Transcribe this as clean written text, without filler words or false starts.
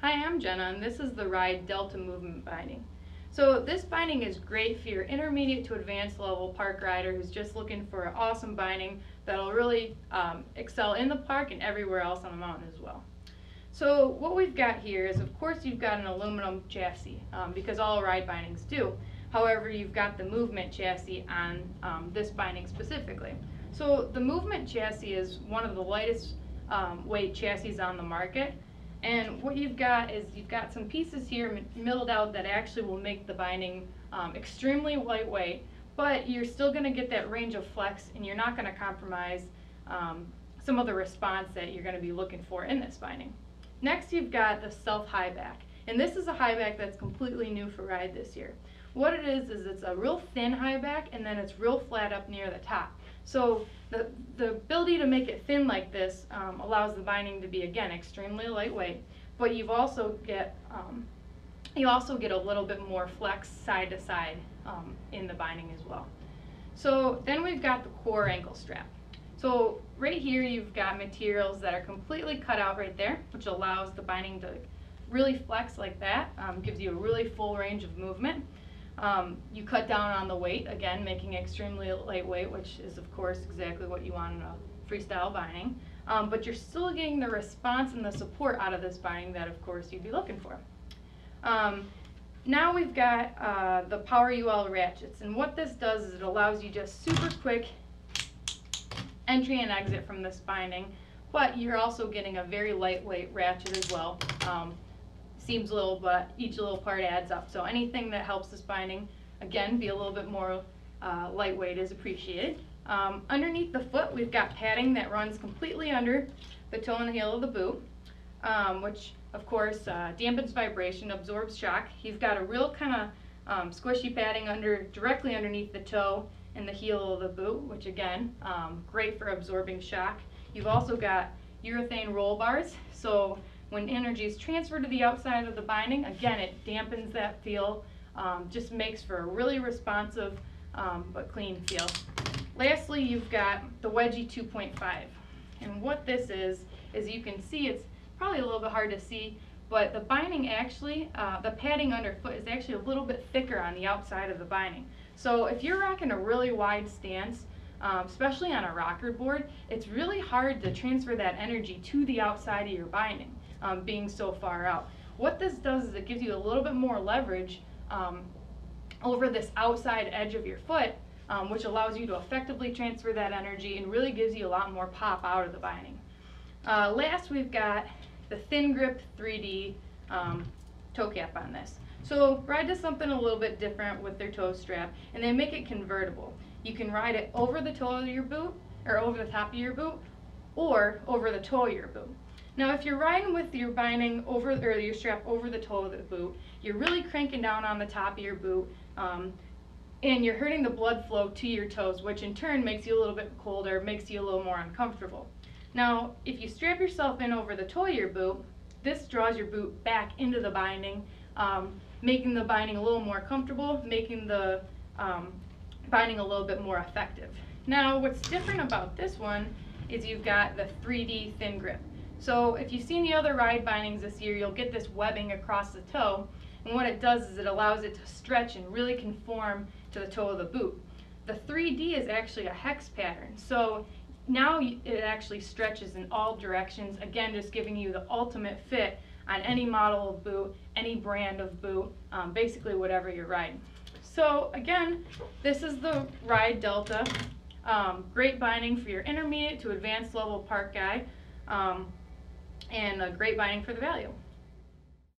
Hi, I'm Jenna, and this is the Ride Delta Movement binding. So this binding is great for your intermediate to advanced level park rider who's just looking for an awesome binding that'll really excel in the park and everywhere else on the mountain as well. So what we've got here is, of course, you've got an aluminum chassis because all ride bindings do. However, you've got the movement chassis on this binding specifically. So the movement chassis is one of the lightest weight chassis on the market. And what you've got is you've got some pieces here milled out that actually will make the binding extremely lightweight, but you're still going to get that range of flex and you're not going to compromise some of the response that you're going to be looking for in this binding. Next, you've got the self high back, and this is a high back that's completely new for Ride this year. What it is it's a real thin high back and then it's real flat up near the top. So the ability to make it thin like this allows the binding to be, again, extremely lightweight, but you also get a little bit more flex side to side in the binding as well. So then we've got the core ankle strap. So right here you've got materials that are completely cut out right there, which allows the binding to really flex like that, gives you a really full range of movement. You cut down on the weight, again, making it extremely lightweight, which is, of course, exactly what you want in a freestyle binding. But you're still getting the response and the support out of this binding that, of course, you'd be looking for. Now we've got the Power UL ratchets, and what this does is it allows you just super quick entry and exit from this binding, but you're also getting a very lightweight ratchet as well. Seems little, but each little part adds up. So anything that helps this binding, again, be a little bit more lightweight is appreciated. Underneath the foot, we've got padding that runs completely under the toe and the heel of the boot, which, of course, dampens vibration, absorbs shock. You've got a real kind of squishy padding directly underneath the toe and the heel of the boot, which, again, great for absorbing shock. You've also got urethane roll bars, so when energy is transferred to the outside of the binding, again, it dampens that feel, just makes for a really responsive but clean feel. Lastly, you've got the Wedgie 2.5. And what this is you can see, it's probably a little bit hard to see, but the binding actually, the padding underfoot is actually a little bit thicker on the outside of the binding. So if you're rocking a really wide stance, especially on a rocker board, it's really hard to transfer that energy to the outside of your binding. Being so far out. What this does is it gives you a little bit more leverage over this outside edge of your foot, which allows you to effectively transfer that energy and really gives you a lot more pop out of the binding. Last, we've got the Thin Grip 3D toe cap on this. So Ride does something a little bit different with their toe strap, and they make it convertible. You can ride it over the toe of your boot, or over the top of your boot, or over the toe of your boot. Now, if you're riding with your binding over, or your strap over the toe of the boot, you're really cranking down on the top of your boot, and you're hurting the blood flow to your toes, which in turn makes you a little bit colder, makes you a little more uncomfortable. Now, if you strap yourself in over the toe of your boot, this draws your boot back into the binding, making the binding a little more comfortable, making the binding a little bit more effective. Now, what's different about this one is you've got the 3D thin grip. So if you've seen the other Ride bindings this year, you'll get this webbing across the toe, and what it does is it allows it to stretch and really conform to the toe of the boot. The 3D is actually a hex pattern, so now it actually stretches in all directions, again, just giving you the ultimate fit on any model of boot, any brand of boot, basically whatever you're riding. So again, this is the Ride Delta. Great binding for your intermediate to advanced level park guy. And a great binding for the value.